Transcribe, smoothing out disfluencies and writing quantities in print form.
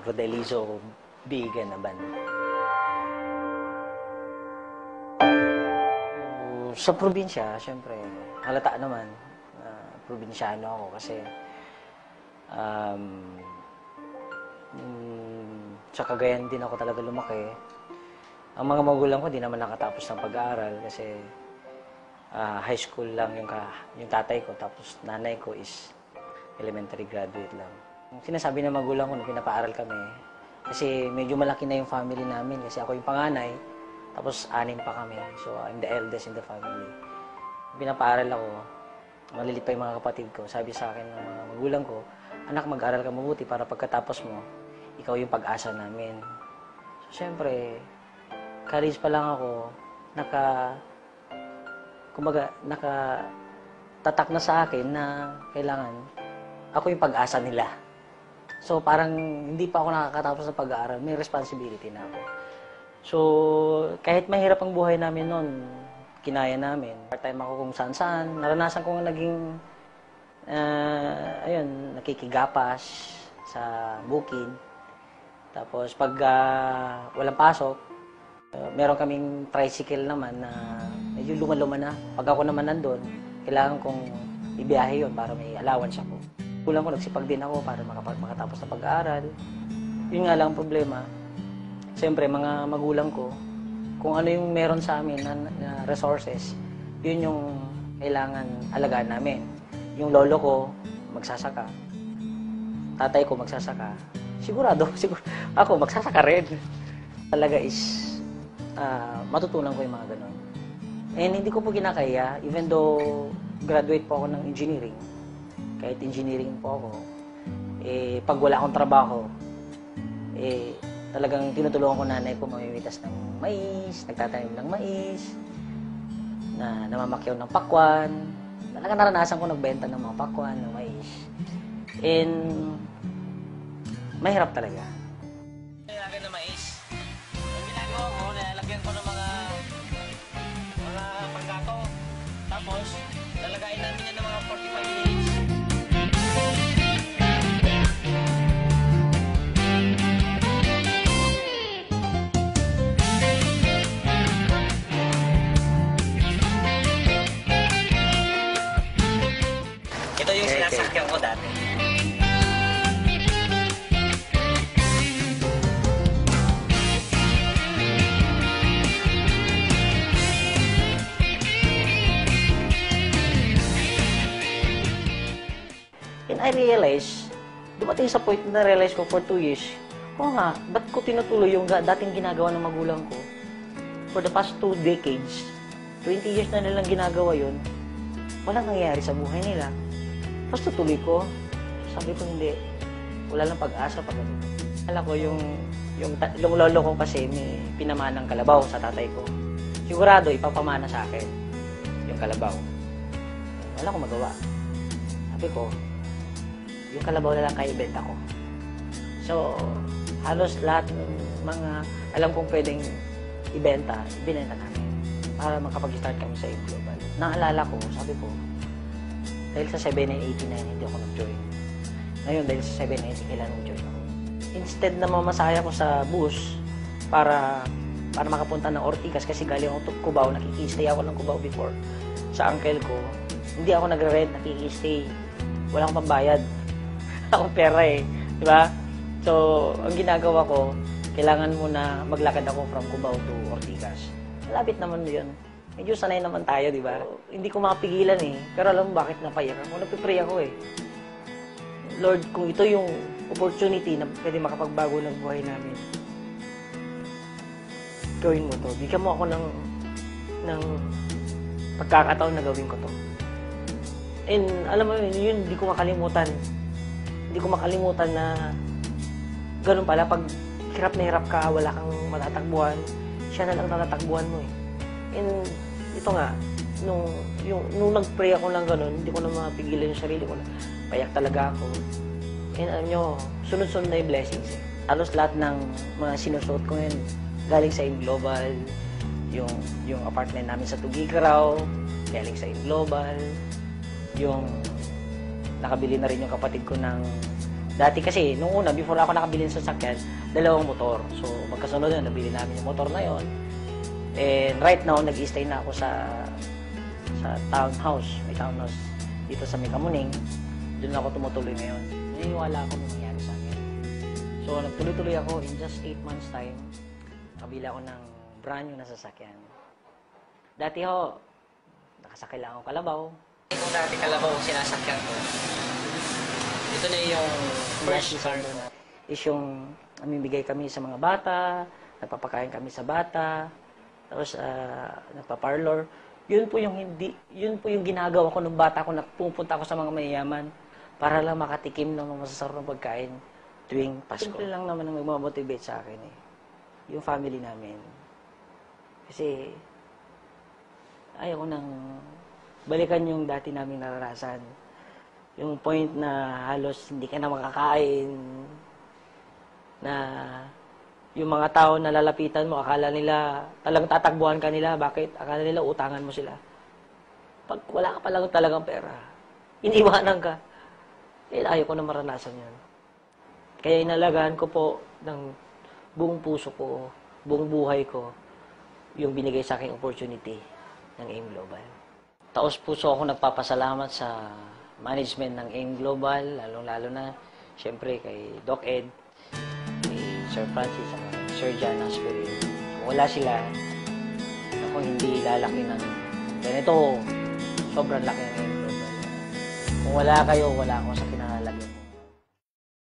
Rodelizo Bigan Naban. Sa probinsya, syempre, halata naman na probinsyano ako kasi sa Cagayan din ako talaga lumaki. Ang mga magulang ko di naman nakatapos ng pag-aaral kasi high school lang yung tatay ko, tapos nanay ko is elementary graduate lang. Sinasabi ng magulang ko nung pinapaaral kami, kasi medyo malaki na yung family namin kasi ako yung panganay, tapos 6 pa kami. So, I'm the eldest in the family. Pinapaaral ako, malilit pa yung mga kapatid ko. Sabi sa akin ng mga magulang ko, anak, mag-aral ka mabuti para pagkatapos mo, ikaw yung pag-asa namin. So, syempre, college pa lang ako, nakatatak na sa akin na kailangan ako yung pag-asa nila. So, parang hindi pa ako nakakatapos sa pag-aaral, may responsibility na ako. So, kahit mahirap ang buhay namin noon, kinaya namin. Part-time ako kung saan-saan. Naranasan ko nga naging, nakikigapas sa bukid. Tapos, pag walang pasok, meron kaming tricycle naman na medyo luma-luma na. Pag ako naman nandun, kailangan kong ibiyahe yun para may allowance ako. Kulang ko, nagsipag din ako para makatapos na pag-aaral. Yun nga lang ang problema. Siyempre, mga magulang ko, kung ano yung meron sa amin na resources, yun yung kailangan alagaan namin. Yung lolo ko, magsasaka. Tatay ko, magsasaka. Siguro ako, magsasaka rin. Talaga is, matutunan ko yung mga ganun. And hindi ko po kinakaya, even though graduate po ako ng engineering, kahit engineering po ako, pag wala akong trabaho, talagang tinutulungan ko nanay ko mamimitas ng mais, nagtatanim ng mais, namamakyaw ng pakwan. Talagang naranasan ko nagbenta ng mga pakwan, ng mais. And mahirap talaga. Nilalagyan ng mais. Ang ginagawa ko, nilalagyan ko ng mga panggato. Tapos, lalagayin namin yan ng mga 45 minutes. Ito yung sinasakyan ko dati. And I realized, dumating sa point na realize ko for 2 years, ba't ko tinutuloy yung dating ginagawa ng magulang ko? For the past 2 decades, 20 years na nilang ginagawa yun, walang nangyayari sa buhay nila. Tapos tutuloy ko, sabi ko hindi, wala lang pag-asa pag ganito. Alam ko yung lolo ko kasi may pinamanang kalabaw sa tatay ko. Sigurado ipapamana sa akin yung kalabaw. Wala akong magawa. Sabi ko, yung kalabaw na lang kaya ibenta ko. So, halos lahat ng mga alam kong pwedeng ibenta, binenta namin para makapag-start kami sa global. Naalala ko, sabi ko, dahil sa 789 hindi ako nag-join. Ngayon, dahil sa 790, kailangan nag-join ako. Instead na mamasaya ko sa bus para makapunta ng Ortigas kasi galing ako to Cubao, nakikistay ako ng Cubao before sa uncle ko. Hindi ako nagre-rent, nakikistay. Wala akong pambayad. Akong pera di ba? So, ang ginagawa ko, kailangan muna maglakad ako from Cubao to Ortigas. Malapit naman yun. Medyo sanay naman tayo, di ba? Hindi ko mapigilan Pero alam mo bakit napayak ako? Nagpipray ako Lord, kung ito yung opportunity na pwede makapagbago ng buhay namin, gawin mo to. Bigyan mo ako ng pagkakataon na gawin ko to. And alam mo yun, hindi ko makalimutan. Hindi ko makalimutan na ganun pala, pag hirap na hirap ka, wala kang matatakbuhan, siya na lang natatakbuhan mo And ito nga, nung nag-pray ako lang ganun, hindi ko na mapigilan yung sarili ko na payak talaga ako. And alam nyo, sunod-sunod na yung blessings Halos lahat ng mga sinusuot ko ngayon galing sa Inglobal, yung apartment namin sa Tugigaraw, galing sa Inglobal, yung nakabili na rin yung kapatid ko ng Dati kasi, nung una, before ako nakabili ng sasakyan, dalawang motor. So, magkasunod yun, nabili namin yung motor na yon. And right now, nag-stay na ako sa townhouse. May townhouse dito sa Mekamuning. Doon ako tumutuloy ngayon. Naniniwala ako may mangyari sa akin. So, nagtuloy-tuloy ako in just 8 months time. Kabila ako ng brand new na sasakyan. Dati ho, nakasakay lang ako kalabaw. Kung dati kalabaw ang sinasakyan ko, ito na yung first car ko. Is yung namimigay kami sa mga bata, nagpapakain kami sa bata, tapos nagpa-parlor. Yun po yung ginagawa ko nung bata ko na pupunta ako sa mga mayayaman para lang makatikim ng mga masasarap na pagkain tuwing Pasko. Simple lang naman ang nagmamotivate sa akin eh. Yung family namin. Kasi ayaw ko nang balikan yung dati naming naranasan. Yung point na halos hindi ka na makakain, na yung mga tao na lalapitan mo, akala nila, talagang tatakbuhan ka nila, bakit? Akala nila utangan mo sila. Pag wala ka palang talagang pera, iniwanan ka. Eh, ayaw ko na maranasan yun. Kaya inalagaan ko po ng buong puso ko, buong buhay ko, yung binigay sa aking opportunity ng AIM Global. Taos puso ako nagpapasalamat sa management ng AIM Global, lalong-lalo na, siyempre, kay Doc Ed, kay Sir Francis, at kay Sir John Asperin. Kung wala sila, ako hindi lalaki ng ganito, sobrang laki ng AIM Global. Kung wala kayo, wala ako sa kinalagyan.